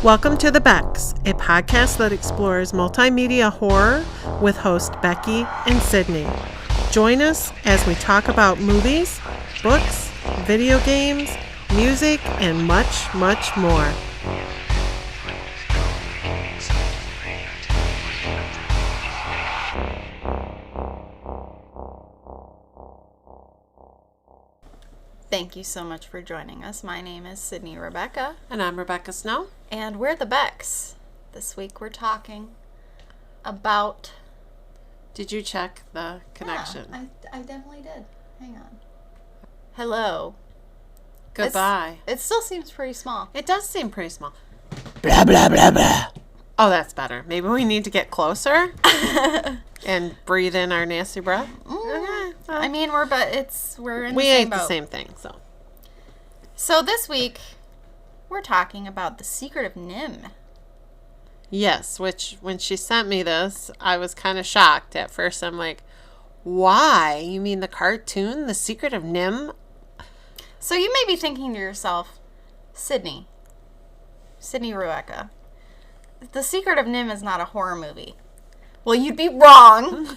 Welcome to the Becks, a podcast that explores multimedia horror with hosts Becky and Sydney. Join us as we talk about movies, books, video games, music, and much, much more. Thank you so much for joining us. My name is Sydney Rebecca. And I'm Rebecca Snow. And we're the Becks. This week we're talking about... Did you check the connection? Yeah, I definitely did. Hang on. Hello. Goodbye. It still seems pretty small. It does seem pretty small. Blah, blah, blah, blah. Oh, that's better. Maybe we need to get closer and breathe in our nasty breath. Okay. I mean, we're in the same boat. We ate the same thing, so. So this week, we're talking about The Secret of Nimh. Yes, which when she sent me this, I was kind of shocked. At first, I'm like, why? You mean the cartoon, The Secret of Nimh? So you may be thinking to yourself, Sydney Rebecca, The Secret of Nimh is not a horror movie. Well, you'd be wrong.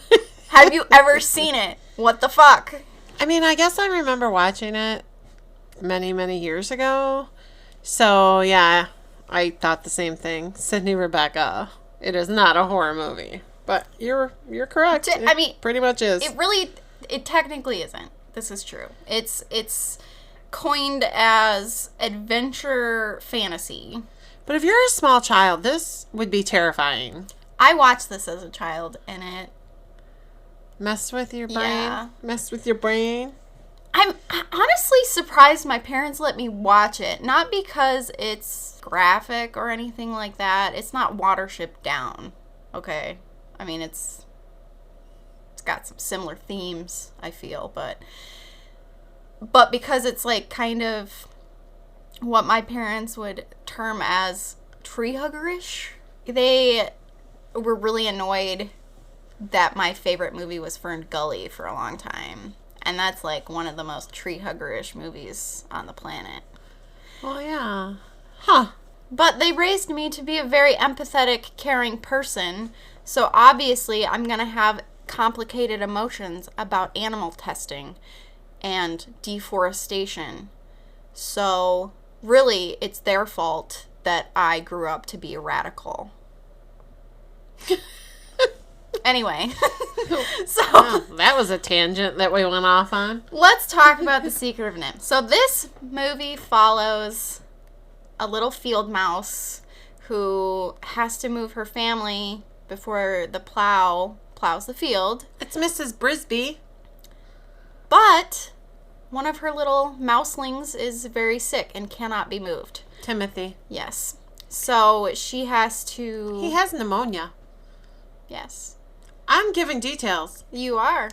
Have you ever seen it? What the fuck? I mean, I guess I remember watching it many, many years ago. So, yeah, I thought the same thing. Sydney Rebecca, it is not a horror movie. But you're correct. I mean, pretty much is. It technically isn't. This is true. It's coined as adventure fantasy. But if you're a small child, this would be terrifying. I watched this as a child, and it... Messed with your brain? Yeah. Messed with your brain? I'm honestly surprised my parents let me watch it. Not because it's graphic or anything like that. It's not Watership Down. Okay? I mean, it's got some similar themes, I feel, but because it's like kind of what my parents would term as tree hugger-ish, they were really annoyed that my favorite movie was Fern Gully for a long time. And that's like one of the most tree hugger-ish movies on the planet. Well, yeah. Huh. But they raised me to be a very empathetic, caring person. So obviously I'm going to have complicated emotions about animal testing and deforestation. So really, it's their fault that I grew up to be a radical. Anyway, so that was a tangent that we went off on. Let's talk about The Secret of Nimh. So this movie follows a little field mouse who has to move her family before the plow plows the field. It's Mrs. Brisby. But one of her little mouselings is very sick and cannot be moved. Timothy. Yes. So she has to... He has pneumonia. Yes. I'm giving details. You are.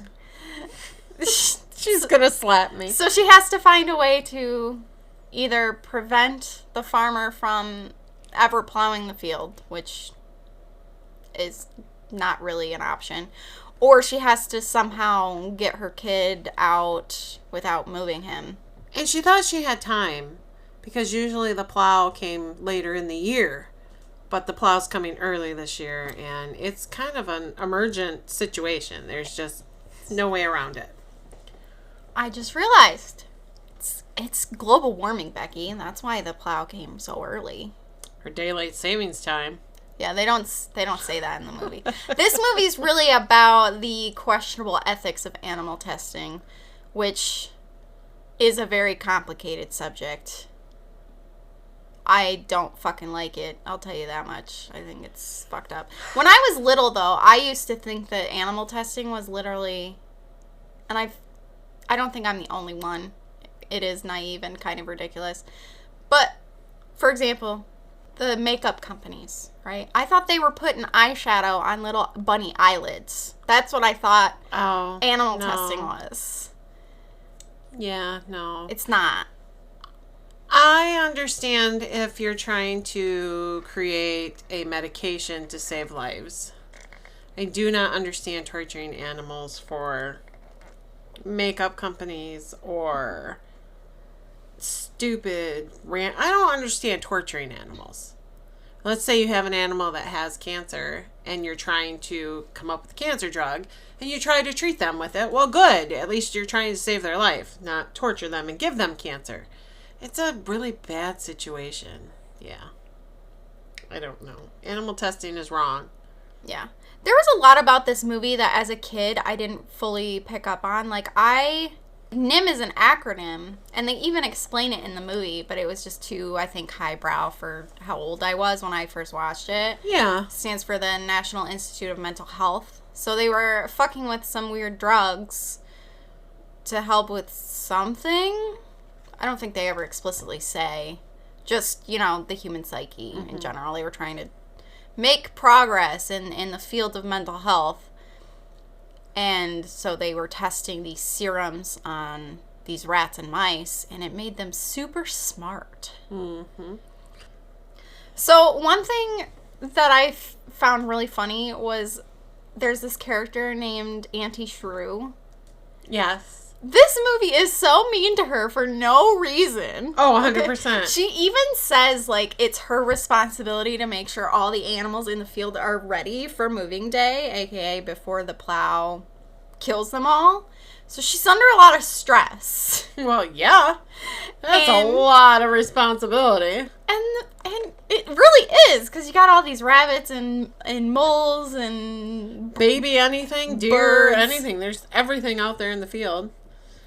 She's going to slap me. So she has to find a way to either prevent the farmer from ever plowing the field, which is not really an option, or she has to somehow get her kid out without moving him. And she thought she had time, because usually the plow came later in the year. But the plow's coming early this year, and it's kind of an emergent situation. There's just no way around it. I just realized it's global warming, Becky, and that's why the plow came so early. Her daylight savings time. Yeah, they don't say that in the movie. This movie's really about the questionable ethics of animal testing, which is a very complicated subject. I don't fucking like it. I'll tell you that much. I think it's fucked up. When I was little, though, I used to think that animal testing was literally... And I don't think I'm the only one. It is naive and kind of ridiculous. But, for example, the makeup companies, right? I thought they were putting eyeshadow on little bunny eyelids. That's what I thought animal testing was. Yeah, no. It's not. I understand if you're trying to create a medication to save lives. I do not understand torturing animals for makeup companies or stupid I don't understand torturing animals. Let's say you have an animal that has cancer and you're trying to come up with a cancer drug and you try to treat them with it. Well, good. At least you're trying to save their life, not torture them and give them cancer. It's a really bad situation. Yeah. I don't know. Animal testing is wrong. Yeah. There was a lot about this movie that as a kid I didn't fully pick up on. Nimh is an acronym, and they even explain it in the movie, but it was just too, I think, highbrow for how old I was when I first watched it. Yeah. It stands for the National Institute of Mental Health. So they were fucking with some weird drugs to help with something. I don't think they ever explicitly say. Just, the human psyche in general. They were trying to make progress in the field of mental health. And so they were testing these serums on these rats and mice, and it made them super smart. Mm-hmm. So one thing that I found really funny was there's this character named Auntie Shrew. Yes. This movie is so mean to her for no reason. Oh, 100%. She even says, it's her responsibility to make sure all the animals in the field are ready for moving day, aka before the plow kills them all. So she's under a lot of stress. Well, yeah. That's a lot of responsibility. And it really is, because you got all these rabbits and moles and... Baby anything, deer, birds. anything. There's everything out there in the field.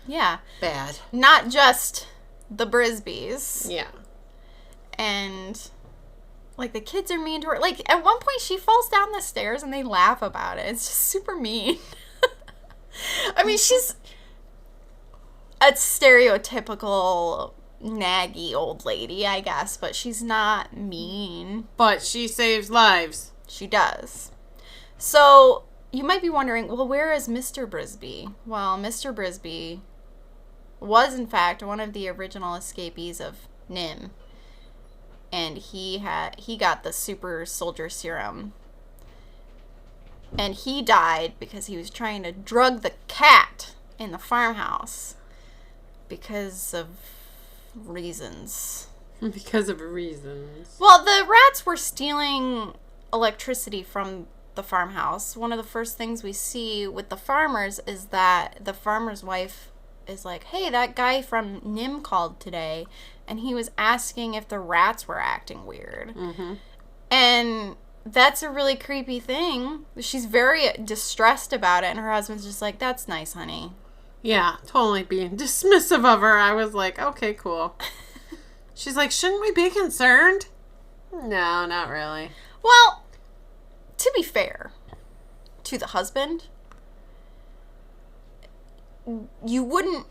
Yeah. Bad. Not just the Brisbees. Yeah. And, the kids are mean to her. At one point, she falls down the stairs and they laugh about it. It's just super mean. I mean, she's a stereotypical naggy old lady, I guess, but she's not mean. But she saves lives. She does. So, you might be wondering, well, where is Mr. Brisby? Well, Mr. Brisby was, in fact, one of the original escapees of Nimh. And he got the super soldier serum. And he died because he was trying to drug the cat in the farmhouse. Because of reasons. Because of reasons. Well, the rats were stealing electricity from the farmhouse. One of the first things we see with the farmers is that the farmer's wife is like, hey, that guy from Nimh called today, and he was asking if the rats were acting weird. Mm-hmm. And that's a really creepy thing. She's very distressed about it, and her husband's just like, that's nice, honey. Yeah, totally being dismissive of her. I was like, okay, cool. She's like, shouldn't we be concerned? No, not really. Well, to be fair to the husband, you wouldn't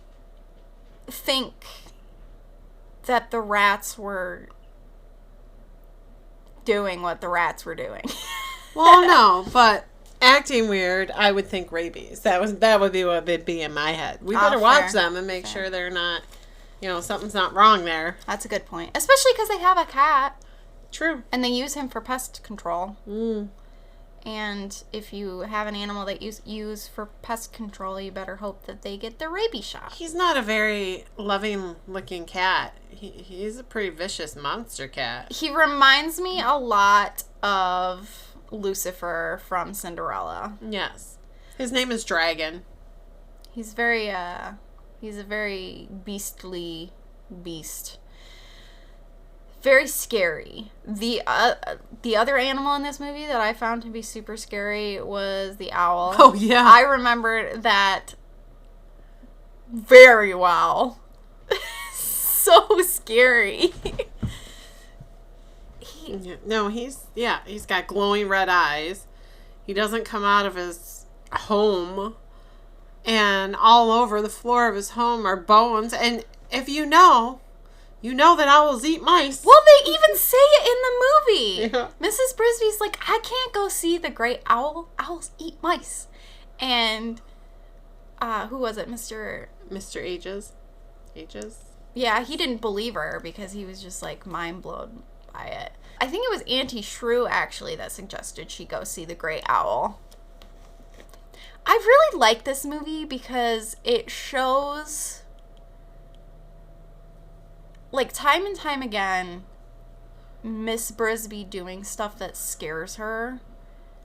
think that the rats were doing what the rats were doing. Well, no, but acting weird, I would think rabies. That would be what would be in my head. We better watch them and make sure they're not, something's not wrong there. That's a good point. Especially because they have a cat. True. And they use him for pest control. Mm. And if you have an animal that you use for pest control, you better hope that they get the rabies shot. He's not a very loving-looking cat. He's a pretty vicious monster cat. He reminds me a lot of Lucifer from Cinderella. Yes. His name is Dragon. He's a very beastly beast. Very scary. The other animal in this movie that I found to be super scary was the owl. Oh, yeah. I remember that very well. So scary. He's got glowing red eyes. He doesn't come out of his home. And all over the floor of his home are bones. And if you know that owls eat mice. Well, they even say it in the movie. Yeah. Mrs. Brisby's like, I can't go see the great owl. Owls eat mice. And, who was it? Mr. Ages? Yeah, he didn't believe her because he was just, mind blown by it. I think it was Auntie Shrew, actually, that suggested she go see the great owl. I really like this movie because it shows... time and time again, Miss Brisby doing stuff that scares her.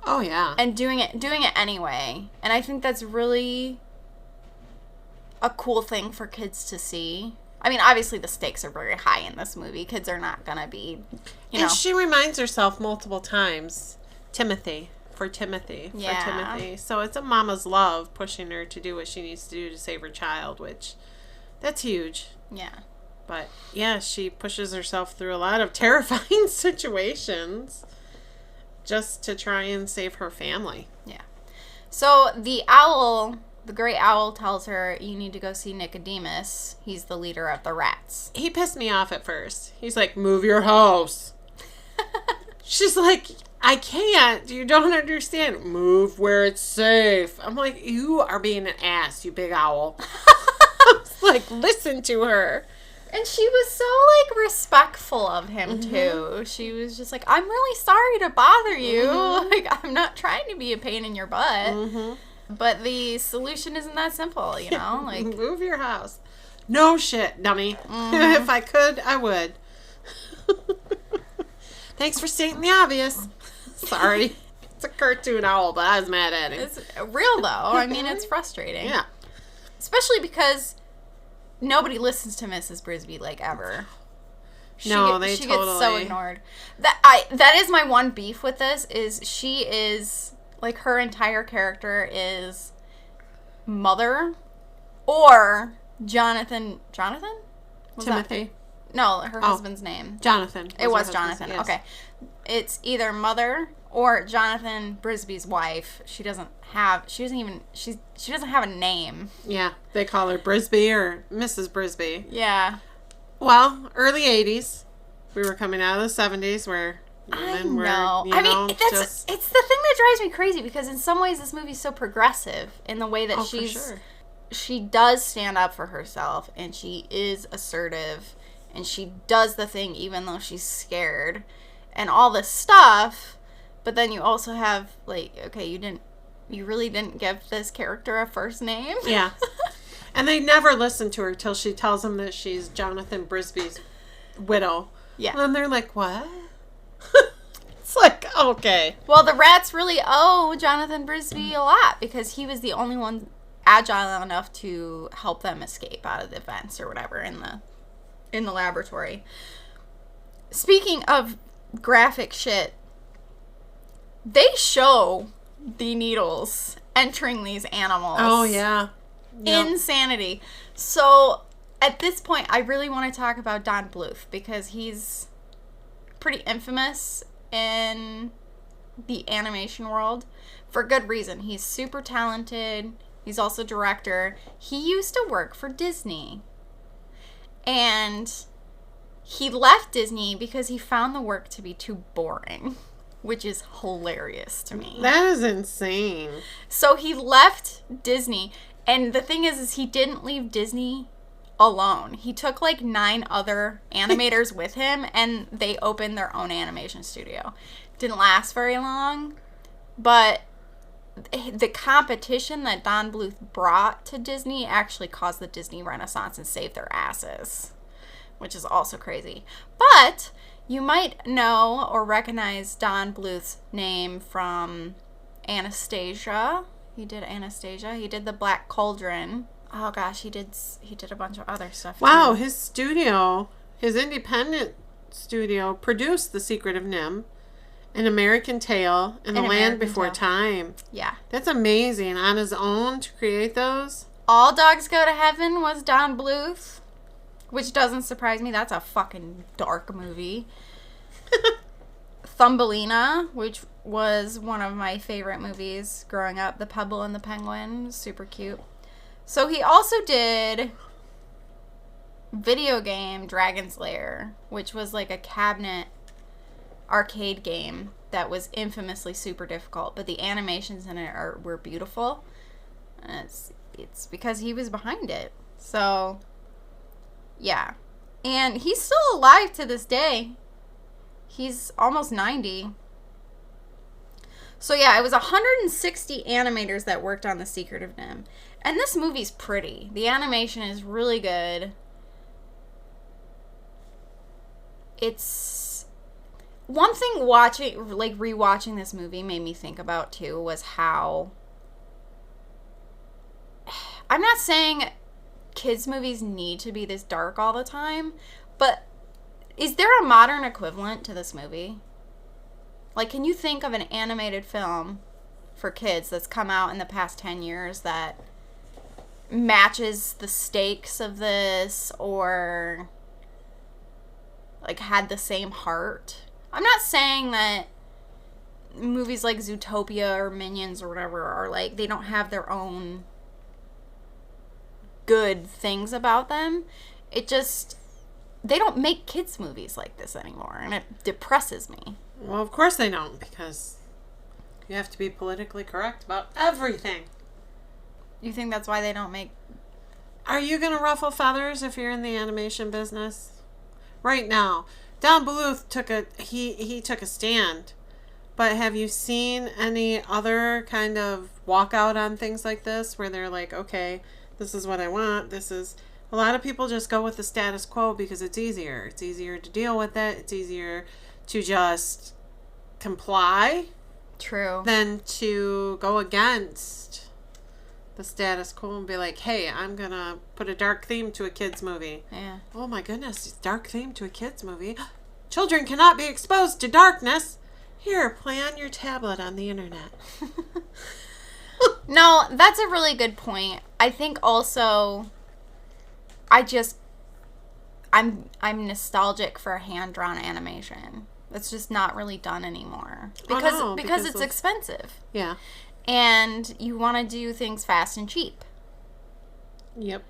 Oh, yeah. And doing it anyway. And I think that's really a cool thing for kids to see. I mean, obviously the stakes are very high in this movie. Kids are not going to be, And she reminds herself multiple times, Timothy. Yeah. So it's a mama's love pushing her to do what she needs to do to save her child, which, that's huge. Yeah. But, yeah, she pushes herself through a lot of terrifying situations just to try and save her family. Yeah. So the owl, the great owl, tells her, you need to go see Nicodemus. He's the leader of the rats. He pissed me off at first. He's like, move your house. She's like, I can't. You don't understand. Move where it's safe. I'm like, you are being an ass, you big owl. I was like, listen to her. And she was so, like, respectful of him, too. She was just like, I'm really sorry to bother you. Like, I'm not trying to be a pain in your butt. But the solution isn't that simple, you know? Like, move your house. No shit, dummy. If I could, I would. Thanks for stating the obvious. Sorry. It's a cartoon owl, but I was mad at him. It's real, though. I mean, it's frustrating. Yeah. Especially because nobody listens to Mrs. Brisby, like, ever. She gets so ignored. That is my one beef with this, is she is, like, her entire character is Mother or Jonathan? Was Timothy. No, her husband's name. Jonathan. It was Jonathan. Yes. Okay. It's either Mother or Jonathan Brisby's wife. She doesn't have a name. Yeah. They call her Brisby or Mrs. Brisby. Yeah. Well, early 80s. We were coming out of the 70s where women were, it's the thing that drives me crazy, because in some ways this movie's so progressive in the way that she does stand up for herself, and she is assertive, and she does the thing even though she's scared and all this stuff. But then you also have, like, okay, you really didn't give this character a first name. Yeah. And they never listen to her till she tells them that she's Jonathan Brisby's widow. Yeah. And they're like, what? It's like, okay. Well, the rats really owe Jonathan Brisby a lot, because he was the only one agile enough to help them escape out of the vents or whatever in the laboratory. Speaking of graphic shit, they show the needles entering these animals. Oh, yeah. Yep. Insanity. So, at this point, I really want to talk about Don Bluth, because he's pretty infamous in the animation world for good reason. He's super talented. He's also director. He used to work for Disney. And he left Disney because he found the work to be too boring, which is hilarious to me. That is insane. So he left Disney, and the thing is he didn't leave Disney alone. He took like 9 other animators with him, and they opened their own animation studio. Didn't last very long, but the competition that Don Bluth brought to Disney actually caused the Disney Renaissance and saved their asses, which is also crazy. But you might know or recognize Don Bluth's name from Anastasia. He did Anastasia. He did The Black Cauldron. Oh gosh, he did a bunch of other stuff. Wow, too. his independent studio produced The Secret of Nimh, An American Tale, and The Land Before Time. Yeah. That's amazing. On his own to create those. All Dogs Go to Heaven was Don Bluth, which doesn't surprise me. That's a fucking dark movie. Thumbelina, which was one of my favorite movies growing up. The Pebble and the Penguin. Super cute. So he also did video game Dragon's Lair, which was like a cabinet arcade game that was infamously super difficult, but the animations in it were beautiful. And it's because he was behind it. So, yeah. And he's still alive to this day. He's almost 90. So yeah, it was 160 animators that worked on The Secret of Nimh. And this movie's pretty. The animation is really good. It's One thing rewatching this movie made me think about, too, was how... I'm not saying kids' movies need to be this dark all the time, but is there a modern equivalent to this movie? Like, can you think of an animated film for kids that's come out in the past 10 years that matches the stakes of this or, like, had the same heart? I'm not saying that movies like Zootopia or Minions or whatever are, like, they don't have their own good things about them. It just, they don't make kids' movies like this anymore, and it depresses me. Well, of course they don't, because you have to be politically correct about everything. You think that's why they don't make... Are you going to ruffle feathers if you're in the animation business? Right now, Don Bluth took a stand. But have you seen any other kind of walkout on things like this where they're like, okay, this is what I want. A lot of people just go with the status quo because it's easier. It's easier to deal with it. It's easier to just comply. True. Than to go against the status quo and be like, hey, I'm going to put a dark theme to a kid's movie. Yeah. Oh my goodness, it's dark theme to a kid's movie. Children cannot be exposed to darkness. Here, play on your tablet on the internet. No, that's a really good point. I think also, I'm nostalgic for hand-drawn animation. That's just not really done anymore. Because it's expensive. Yeah. And you want to do things fast and cheap. Yep.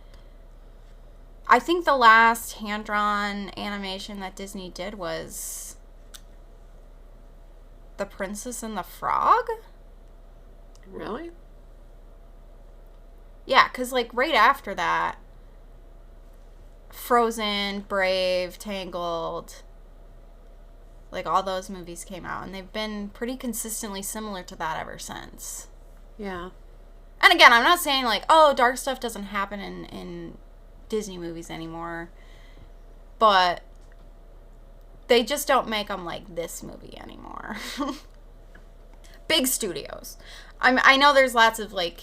I think the last hand-drawn animation that Disney did was The Princess and the Frog? Really? Yeah, because, like, right after that, Frozen, Brave, Tangled, like, all those movies came out, and they've been pretty consistently similar to that ever since. Yeah. And again, I'm not saying, like, oh, dark stuff doesn't happen in Disney movies anymore, but they just don't make them like this movie anymore. Big studios. I know there's lots of, like,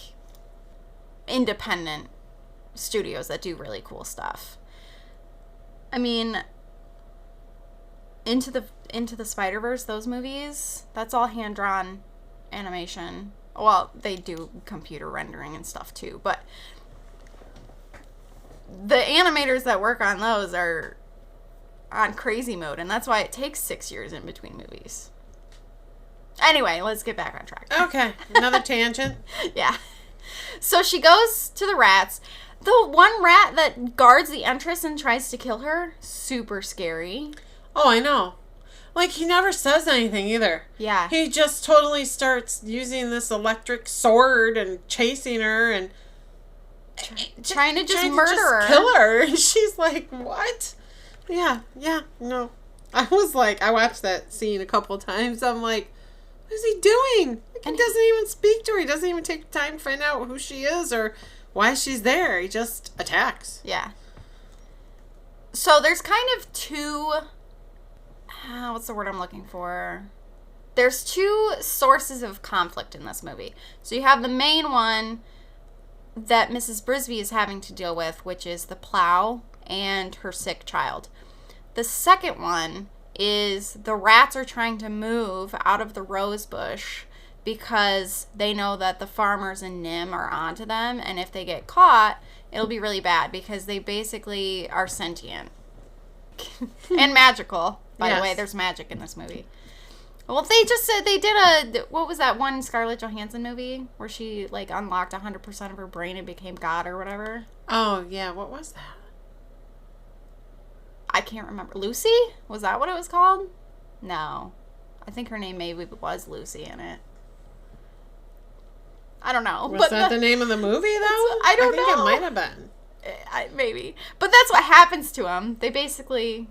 independent studios that do really cool stuff. I mean, Into the Spider-Verse, those movies, that's all hand-drawn animation. Well, they do computer rendering and stuff too, but the animators that work on those are on crazy mode, and that's why it takes 6 years in between movies. Anyway, let's get back on track. Okay, another tangent. Yeah. So she goes to the rats. The one rat that guards the entrance and tries to kill her, super scary. Oh, I know. Like, he never says anything either. Yeah. He just totally starts using this electric sword and chasing her and trying to just murder her. Kill her. And she's like, what? Yeah, no. I watched that scene a couple times. I'm like, what is he doing? Like, he doesn't even speak to her. He doesn't even take time to find out who she is or why she's there. He just attacks. Yeah. So there's kind of two... what's the word I'm looking for? There's two sources of conflict in this movie. So you have the main one that Mrs. Brisby is having to deal with, which is the plow and her sick child. The second one is the rats are trying to move out of the rose bush because they know that the farmers in Nimh are onto them, and if they get caught, it'll be really bad because they basically are sentient. And magical. By the way, there's magic in this movie. Well, they just said they did what was that one Scarlett Johansson movie where she, like, unlocked 100% of her brain and became God or whatever? Oh, yeah. What was that? I can't remember. Lucy? Was that what it was called? No. I think her name maybe was Lucy in it. I don't know. Was that the name of the movie, though? I don't know. I think it might have been. Maybe. But that's what happens to them. They basically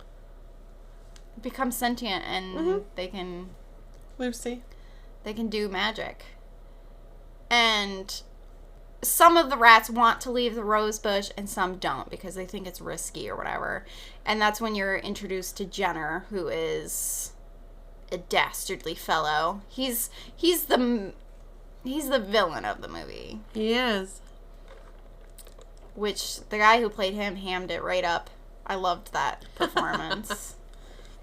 become sentient and they can... Lucy. They can do magic. And some of the rats want to leave the rose bush and some don't because they think it's risky or whatever. And that's when you're introduced to Jenner, who is the dastardly fellow. He's the villain of the movie. He is. Which the guy who played him hammed it right up. I loved that performance.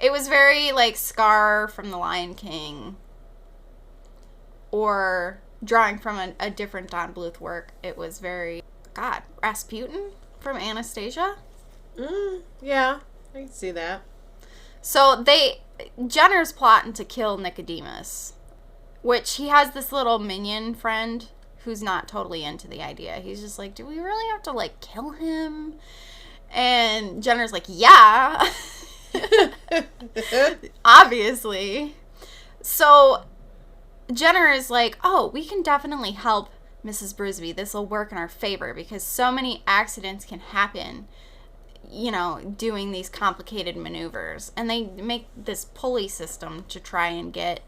It was very like Scar from The Lion King, or drawing from a different Don Bluth work. It was very, God, Rasputin from Anastasia. Yeah, I can see that. So Jenner's plotting to kill Nicodemus, which he has this little minion friend who's not totally into the idea. He's just like, do we really have to, like, kill him? And Jenner's like, yeah. Obviously. So Jenner is like, oh, we can definitely help Mrs. Brisby. This will work in our favor because so many accidents can happen, you know, doing these complicated maneuvers. And they make this pulley system to try and get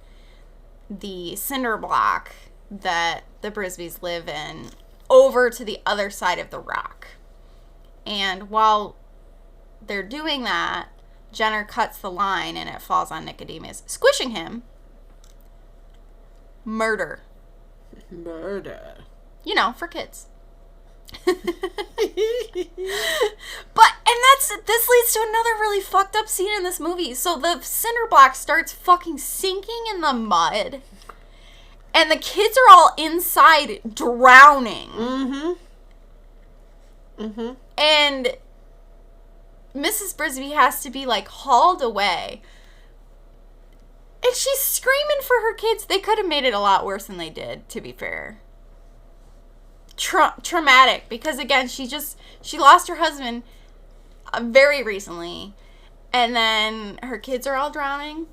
the cinder block that the Brisbys live in over to the other side of the rock. And while they're doing that, Jenner cuts the line and it falls on Nicodemus, squishing him. Murder. You know, for kids. This leads to another really fucked up scene in this movie. So the cinder block starts fucking sinking in the mud. And the kids are all inside drowning. And Mrs. Brisby has to be, like, hauled away. And she's screaming for her kids. They could have made it a lot worse than they did, to be fair. Traumatic. Because, again, she lost her husband very recently. And then her kids are all drowning.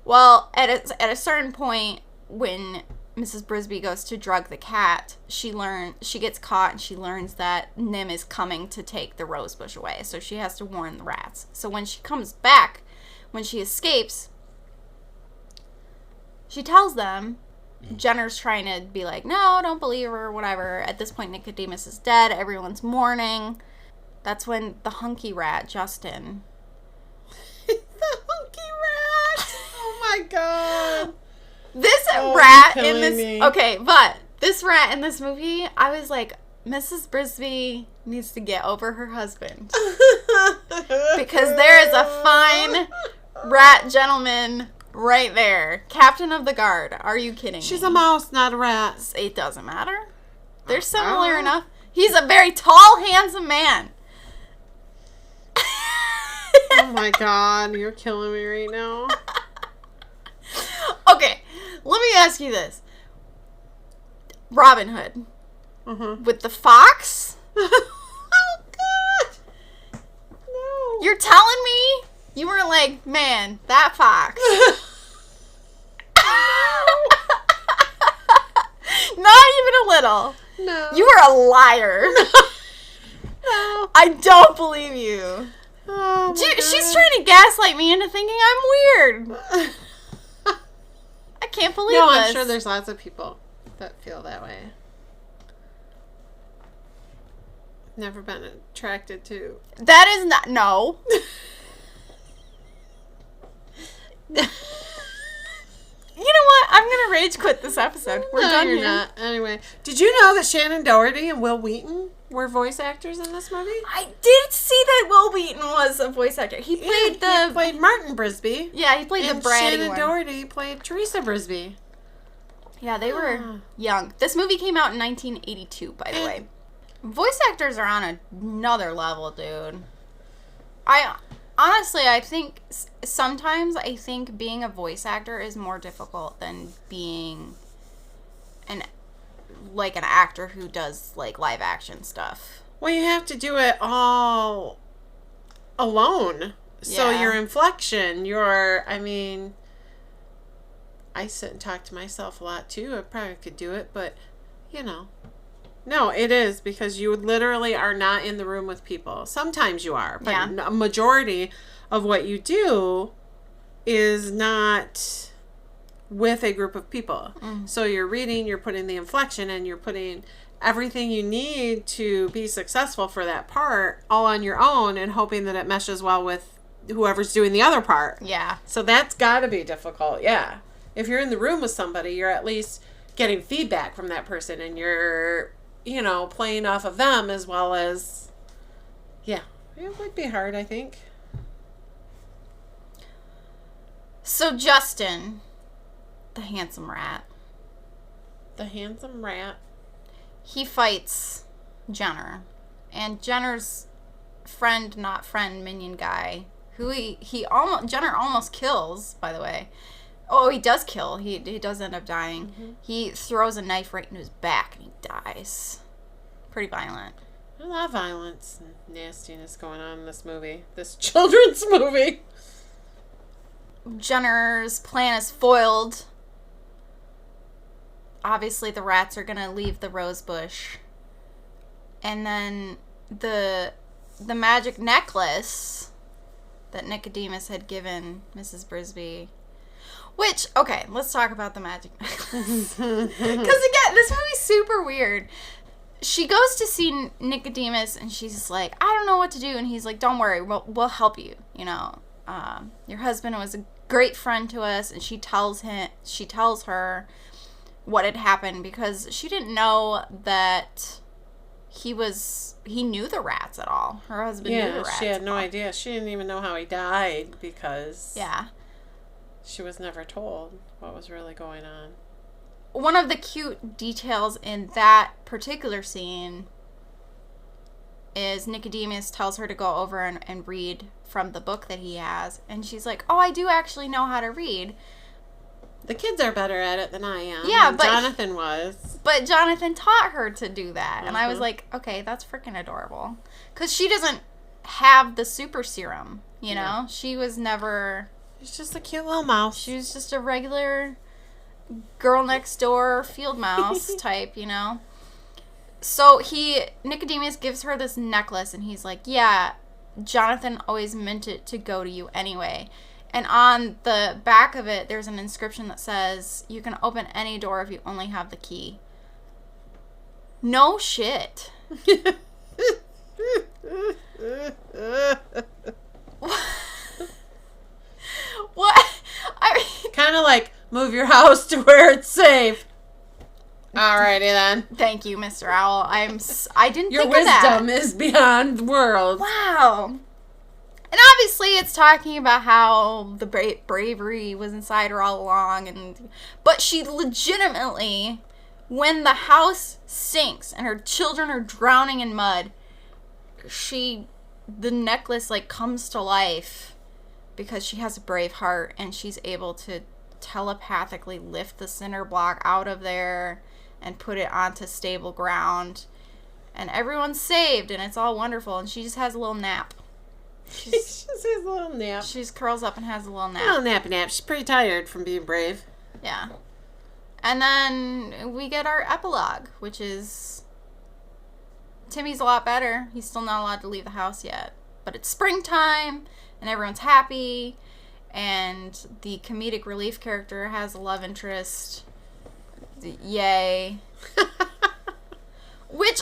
Well, at a certain point, when Mrs. Brisby goes to drug the cat, she gets caught and she learns that Nimh is coming to take the rose bush away. So she has to warn the rats. So when she comes back, when she escapes, she tells them, Jenner's trying to be like, no, don't believe her, whatever. At this point, Nicodemus is dead. Everyone's mourning. That's when the hunky rat, Justin. The hunky rat! Oh my God. This rat in this... Okay, but this rat in this movie, I was like, Mrs. Brisby needs to get over her husband. Because there is a fine rat gentleman right there. Captain of the guard. Are you kidding me? She's a mouse, not a rat. It doesn't matter. They're similar enough. He's a very tall, handsome man. Oh my God, you're killing me right now. Okay, let me ask you this. Robin Hood. With the fox? Oh, God. No. You're telling me you were like, man, that fox. Not even a little. No. You are a liar. No. I don't believe you. Oh, She's trying to gaslight me into thinking I'm weird. I can't believe this. I'm sure there's lots of people that feel that way. Never been attracted to. That is not... No. You know what? I'm going to rage quit this episode. We're done you're here. Not. Anyway, did you know that Shannon Doherty and Will Wheaton were voice actors in this movie? I did see that Will Wheaton was a voice actor. He played He played Martin Brisby. Yeah, he played the bratty Shannon one. Doherty played Teresa Brisby. Yeah, they were young. This movie came out in 1982, by the way. Voice actors are on another level, dude. Honestly, I think sometimes being a voice actor is more difficult than being an actor who does like live action stuff. Well, you have to do it all alone. So your inflection, I sit and talk to myself a lot too. I probably could do it, but no, it is because you literally are not in the room with people. Sometimes you are, but a majority of what you do is not with a group of people. So you're reading, you're putting the inflection, and you're putting everything you need to be successful for that part all on your own and hoping that it meshes well with whoever's doing the other part. Yeah. So that's got to be difficult. Yeah. If you're in the room with somebody, you're at least getting feedback from that person, and you're, playing off of them as well as, yeah. It would be hard, I think. So Justin, the handsome rat. The handsome rat. He fights Jenner. And Jenner's friend, not friend, minion guy, who Jenner almost kills, by the way. Oh, he does kill. He does end up dying. Mm-hmm. He throws a knife right into his back and he dies. Pretty violent. A lot of violence and nastiness going on in this movie. This children's movie. Jenner's plan is foiled. Obviously, the rats are going to leave the rose bush. And then the magic necklace that Nicodemus had given Mrs. Brisby. Which, okay, let's talk about the magic necklace. Because, again, this movie's super weird. She goes to see Nicodemus, and she's like, I don't know what to do. And he's like, don't worry, we'll help you. Your husband was a great friend to us. And she tells her what had happened, because she didn't know that he knew the rats at all. Her husband knew the rats. She had no idea. She didn't even know how he died, because she was never told what was really going on. One of the cute details in that particular scene is Nicodemus tells her to go over and read from the book that he has. And she's like, oh, I do actually know how to read. The kids are better at it than I am. Yeah, but Jonathan was. But Jonathan taught her to do that. Mm-hmm. And I was like, okay, that's freaking adorable. Because she doesn't have the super serum, you know? She was never... She's just a cute little mouse. She was just a regular girl next door field mouse type, So Nicodemus gives her this necklace, and he's like, yeah, Jonathan always meant it to go to you anyway. And on the back of it, there's an inscription that says, you can open any door if you only have the key. No shit. What? Kind of like, move your house to where it's safe. Alrighty then. Thank you, Mr. Owl. I didn't Your think of that. Your wisdom is beyond worlds. Wow. And obviously it's talking about how the bravery was inside her all along. But she legitimately, when the house sinks and her children are drowning in mud, the necklace comes to life because she has a brave heart, and she's able to telepathically lift the cinder block out of there and put it onto stable ground. And everyone's saved, and it's all wonderful. And she just has a little nap. She just has a little nap. She just curls up and has a little nap. A little nappy nap. She's pretty tired from being brave. Yeah. And then we get our epilogue, which is Timmy's a lot better. He's still not allowed to leave the house yet. But it's springtime, and everyone's happy, and the comedic relief character has a love interest. Yay. Which...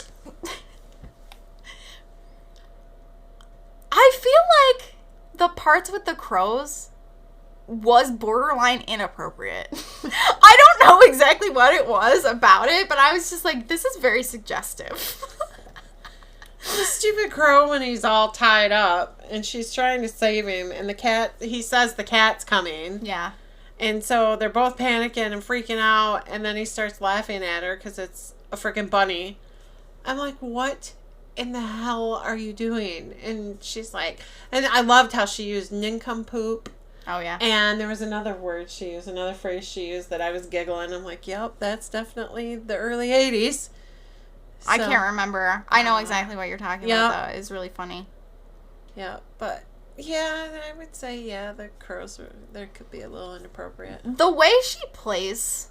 I feel like the parts with the crows was borderline inappropriate. I don't know exactly what it was about it, but I was just like, this is very suggestive. The stupid crow, when he's all tied up and she's trying to save him, and he says the cat's coming. Yeah. And so they're both panicking and freaking out, and then he starts laughing at her because it's a freaking bunny. I'm like, what in the hell are you doing? And she's like, and I loved how she used nincompoop. Oh, yeah. And there was another phrase she used that I was giggling. I'm like, yep, that's definitely the early 80s. I can't remember. I know exactly what you're talking about, though. It's really funny. Yeah, but, yeah, I would say, the crows, there could be a little inappropriate. The way she plays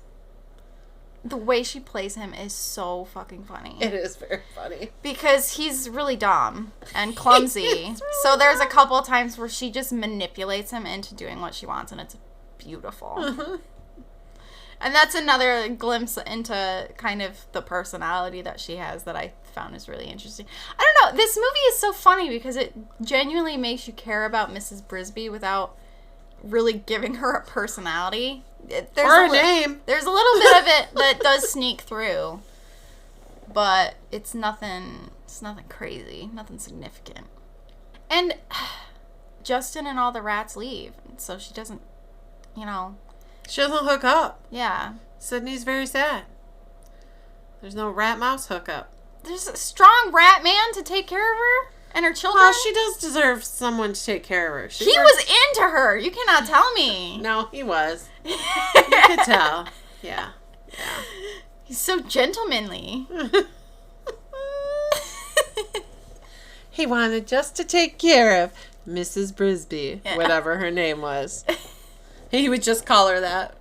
him is so fucking funny. It is very funny. Because he's really dumb and clumsy. So there's a couple of times where she just manipulates him into doing what she wants, and it's beautiful. And that's another glimpse into kind of the personality that she has that I found is really interesting. I don't know. This movie is so funny because it genuinely makes you care about Mrs. Brisby without really giving her a personality. Or a name. There's a little bit of it that does sneak through. But it's nothing crazy. Nothing significant. And Justin and all the rats leave. So she doesn't, you know... She doesn't hook up. Yeah. Sydney's very sad. There's no rat-mouse hookup. There's a strong rat man to take care of her and her children. Well, she does deserve someone to take care of her. He was into her. You cannot tell me. No, he was. You could tell. Yeah. He's so gentlemanly. He wanted just to take care of Mrs. Brisby, whatever her name was. He would just call her that.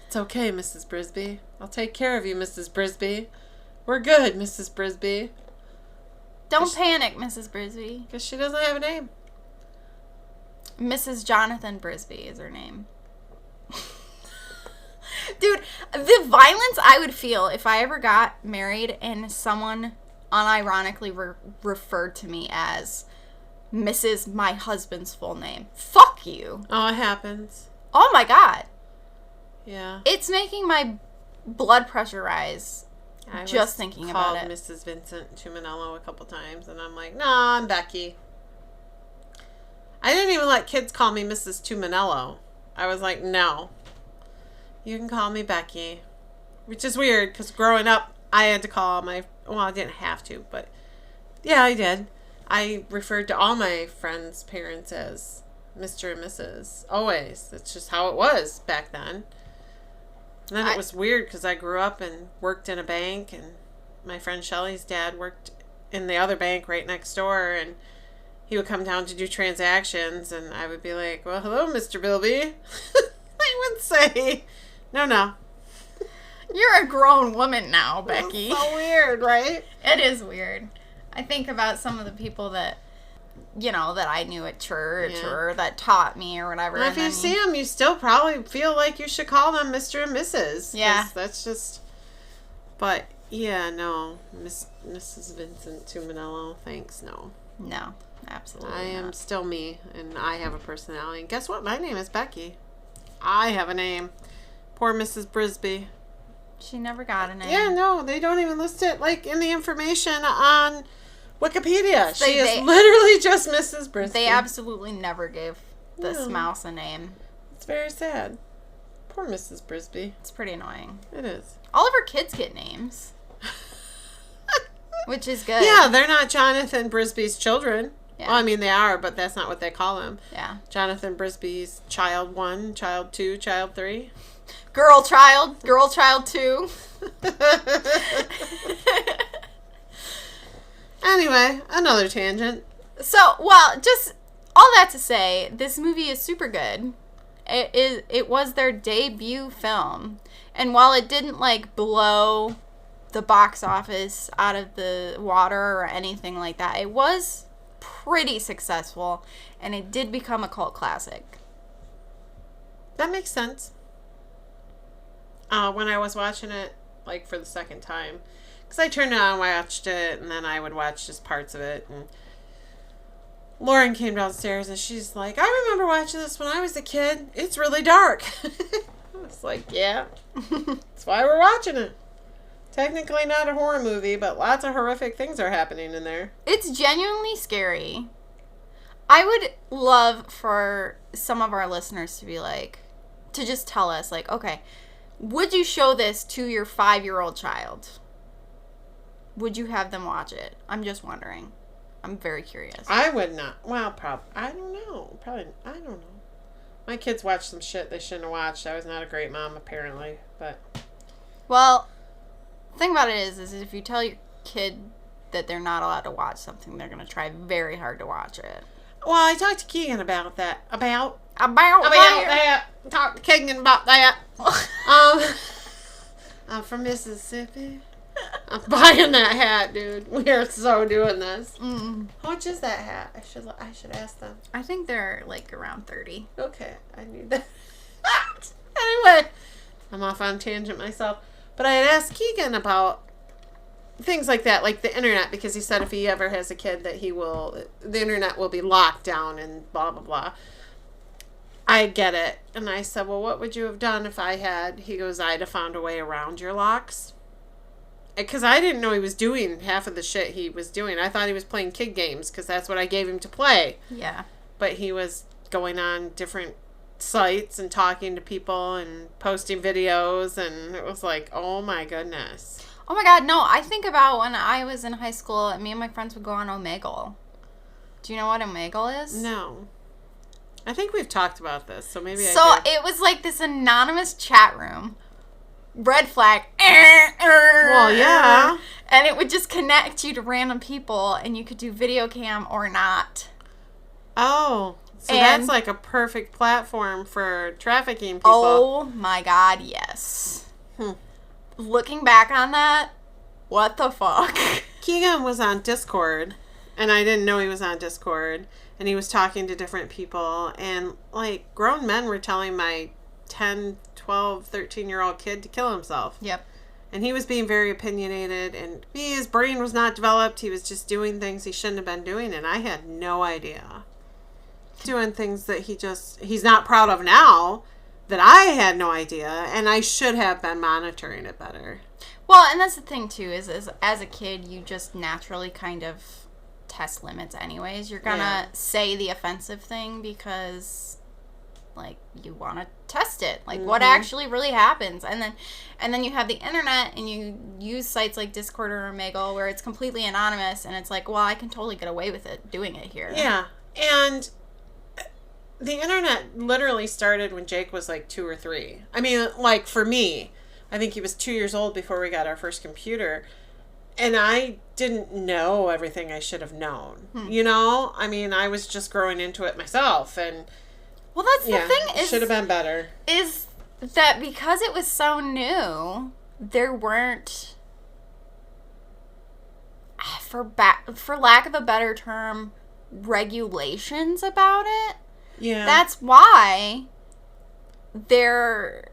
It's okay, Mrs. Brisby. I'll take care of you, Mrs. Brisby. We're good, Mrs. Brisby. Don't panic, Mrs. Brisby. Because she doesn't have a name. Mrs. Jonathan Brisby is her name. Dude, the violence I would feel if I ever got married and someone unironically referred to me as Mrs. my husband's full name. Fuck you. Oh, it happens. Oh my God. Yeah. It's making my blood pressure rise just thinking about it. I called Mrs. Vincent Tuminello a couple times, and I'm like, no, I'm Becky. I didn't even let kids call me Mrs. Tuminello. I was like, no. You can call me Becky. Which is weird, because growing up, I had to call well, I didn't have to, but yeah, I did. I referred to all my friends' parents as Mr. and Mrs. Always. That's just how it was back then. And then it was weird because I grew up and worked in a bank, and my friend Shelly's dad worked in the other bank right next door, and he would come down to do transactions, and I would be like, well, hello, Mr. Bilby. I would say, no. You're a grown woman now, Becky. That's so weird, right? It is weird. I think about some of the people that, that I knew at church or that taught me or whatever. And if you see them, you still probably feel like you should call them Mr. and Mrs. Yeah. That's just, but yeah, no. Mrs. Vincent Tuminello, thanks, no. No, absolutely I am not. still me, and I have a personality. And guess what? My name is Becky. I have a name. Poor Mrs. Brisby. She never got a name. Yeah, no, they don't even list it, in the information on Wikipedia. She is literally just Mrs. Brisby. They absolutely never gave this mouse a name. It's very sad. Poor Mrs. Brisby. It's pretty annoying. It is. All of her kids get names. Which is good. Yeah, they're not Jonathan Brisby's children. Yeah. Well, I mean, they are, but that's not what they call him. Yeah. Jonathan Brisby's child 1, child 2, child 3. Girl child 2. Anyway, another tangent. So, well, just all that to say, this movie is super good. It was their debut film. And while it didn't, blow the box office out of the water or anything like that, it was pretty successful. And it did become a cult classic. That makes sense. When I was watching it, for the second time, because I turned it on, watched it, and then I would watch just parts of it. And Lauren came downstairs, and she's like, I remember watching this when I was a kid. It's really dark. I was like, yeah. That's why we're watching it. Technically not a horror movie, but lots of horrific things are happening in there. It's genuinely scary. I would love for some of our listeners to be to just tell us, okay, would you show this to your 5-year-old child? Would you have them watch it? I'm just wondering. I'm very curious. I would not. Well, I don't know. Probably, I don't know. My kids watched some shit they shouldn't have watched. I was not a great mom, apparently, but... Well, the thing about it is if you tell your kid that they're not allowed to watch something, they're going to try very hard to watch it. Well, I talked to Keegan about that. About that. Talked to Keegan about that. I'm from Mississippi. I'm buying that hat, dude. We are so doing this. How much is that hat? I should ask them. I think they're around 30. Okay, I need that. Anyway, I'm off on a tangent myself. But I had asked Keegan about things like that, like the internet, because he said if he ever has a kid that the internet will be locked down and blah, blah, blah. I get it. And I said, well, what would you have done if I had? He goes, I'd have found a way around your locks. Because I didn't know he was doing half of the shit he was doing. I thought he was playing kid games because that's what I gave him to play. Yeah. But he was going on different sites and talking to people and posting videos, and it was like, oh my goodness. Oh my God, no, I think about when I was in high school, me and my friends would go on Omegle. Do you know what Omegle is? No. I think we've talked about this, so maybe it was like this anonymous chat room. Red flag. Well, yeah. And it would just connect you to random people, and you could do video cam or not. Oh, so that's like a perfect platform for trafficking people. Oh my God, yes. Looking back on that, what the fuck? Keegan was on Discord, and I didn't know he was on Discord, and he was talking to different people, and like grown men were telling my 10, 12, 13-year-old kid to kill himself. Yep. And he was being very opinionated, and his brain was not developed. He was just doing things he shouldn't have been doing, and I had no idea. Doing things that he's not proud of now, that I had no idea, and I should have been monitoring it better. Well, and that's the thing, too, is as a kid, you just naturally kind of test limits anyways. You're gonna say the offensive thing because, like, you want to test it. Like, what actually really happens. And then you have the internet, and you use sites like Discord or Omegle where it's completely anonymous, and it's like, well, I can totally get away with it doing it here. Yeah, and the internet literally started when Jake was like 2 or 3. I mean, like for me, I think he was 2 years old before we got our first computer. And I didn't know everything I should have known. You know? I mean, I was just growing into it myself. And well, that's the thing is... should have been better. Is that because it was so new, there weren't, for lack of a better term, regulations about it. Yeah. That's why there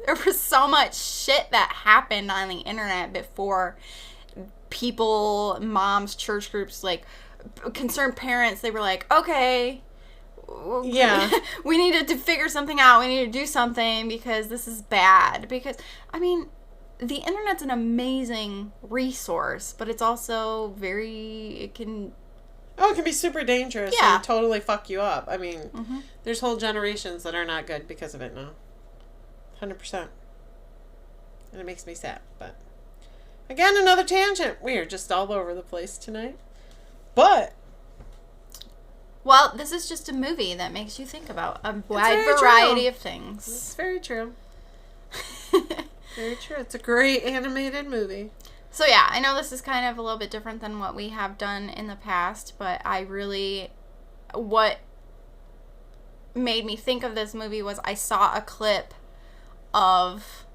was so much shit that happened on the internet before people, moms, church groups, like concerned parents, they were like, okay, yeah, we need to figure something out. We need to do something because this is bad. Because, I mean, the internet's an amazing resource, but it's also it can be super dangerous and totally fuck you up. I mean, there's whole generations that are not good because of it now. 100%. And it makes me sad, but again, another tangent. We are just all over the place tonight. But well, this is just a movie that makes you think about a wide variety of things. It's very true. Very true. It's a great animated movie. So yeah, I know this is kind of a little bit different than what we have done in the past, but what made me think of this movie was I saw a clip of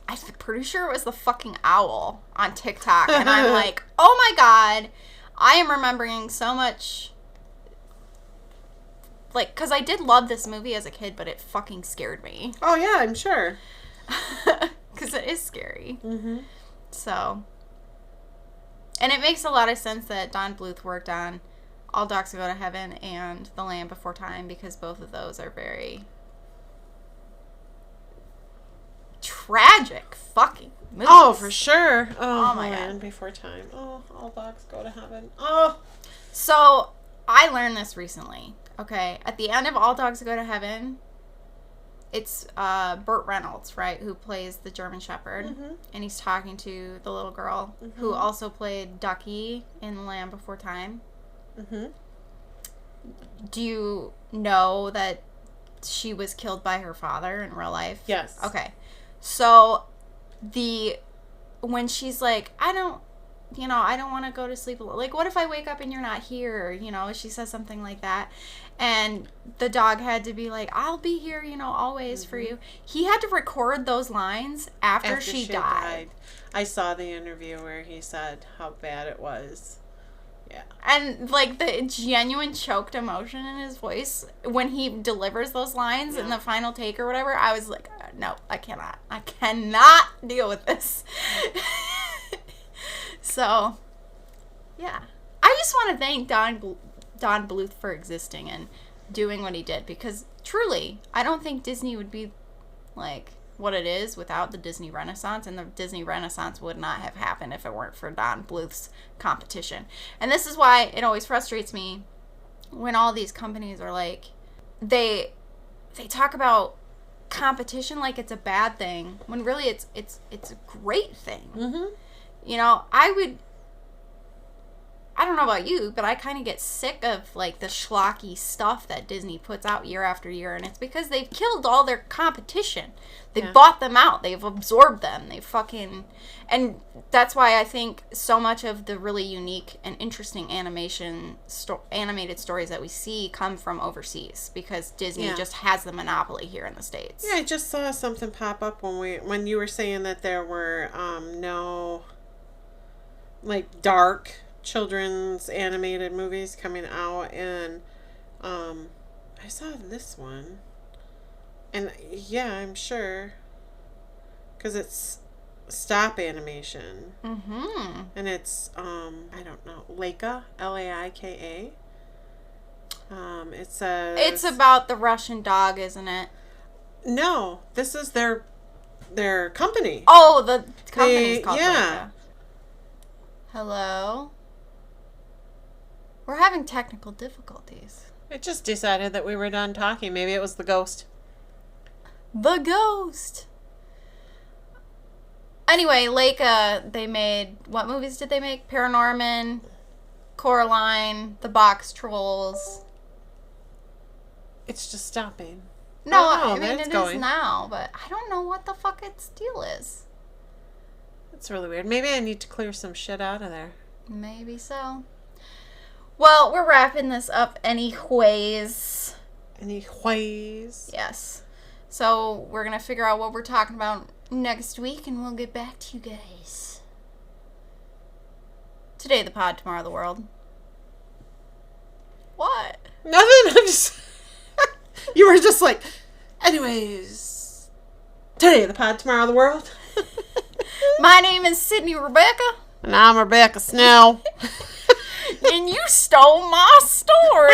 I'm pretty sure it was the fucking owl on TikTok, and I'm like, oh my God, I am remembering so much, like, because I did love this movie as a kid, but it fucking scared me. Oh yeah, I'm sure. Because it is scary. So, and it makes a lot of sense that Don Bluth worked on All Dogs Go to Heaven and The Land Before Time, because both of those are very tragic fucking movies. Oh, for sure. Oh my God. Land Before Time. Oh, All Dogs Go to Heaven. Oh. So, I learned this recently. Okay, at the end of All Dogs Go to Heaven, it's Burt Reynolds, right, who plays the German Shepherd, and he's talking to the little girl who also played Ducky in The Land Before Time. Do you know that she was killed by her father in real life? Yes. Okay, so when she's like, I don't want to go to sleep alone. Like, what if I wake up and you're not here? You know, she says something like that. And the dog had to be like, I'll be here, always for you. He had to record those lines after she died. I saw the interview where he said how bad it was. Yeah. And, like, the genuine choked emotion in his voice when he delivers those lines in the final take or whatever, I was like, no, I cannot. I cannot deal with this. So, yeah. I just want to thank Don Bluth for existing and doing what he did, because truly, I don't think Disney would be, like, what it is without the Disney Renaissance, and the Disney Renaissance would not have happened if it weren't for Don Bluth's competition. And this is why it always frustrates me when all these companies are like, they talk about competition like it's a bad thing, when really it's a great thing. Mm-hmm. You know, I don't know about you, but I kind of get sick of, like, the schlocky stuff that Disney puts out year after year, and it's because they've killed all their competition. They've bought them out. They've absorbed them. And that's why I think so much of the really unique and interesting animated stories that we see come from overseas, because Disney just has the monopoly here in the States. Yeah, I just saw something pop up when you were saying that there were no, like, dark children's animated movies coming out, and I saw this one, and yeah, I'm sure, because it's stop animation, and it's I don't know, Laika, Laika. It says it's about the Russian dog, isn't it? No, this is their company. Oh, the company's called Laika. Hello. We're having technical difficulties. It just decided that we were done talking. Maybe it was the ghost. The ghost! Anyway, Laika, they made... What movies did they make? Paranorman, Coraline, The Box Trolls. It's just stopping. No, Oh, I mean, it's it going. is now, but I don't know what the fuck its deal is. That's really weird. Maybe I need to clear some shit out of there. Maybe so. Well, we're wrapping this up anyways. Anyways. Yes. So we're going to figure out what we're talking about next week, and we'll get back to you guys. Today the pod, tomorrow the world. What? Nothing. I'm just... You were just like, anyways. Today the pod, tomorrow the world. My name is Sydney Rebecca. And I'm Rebecca Snell. And you stole my story.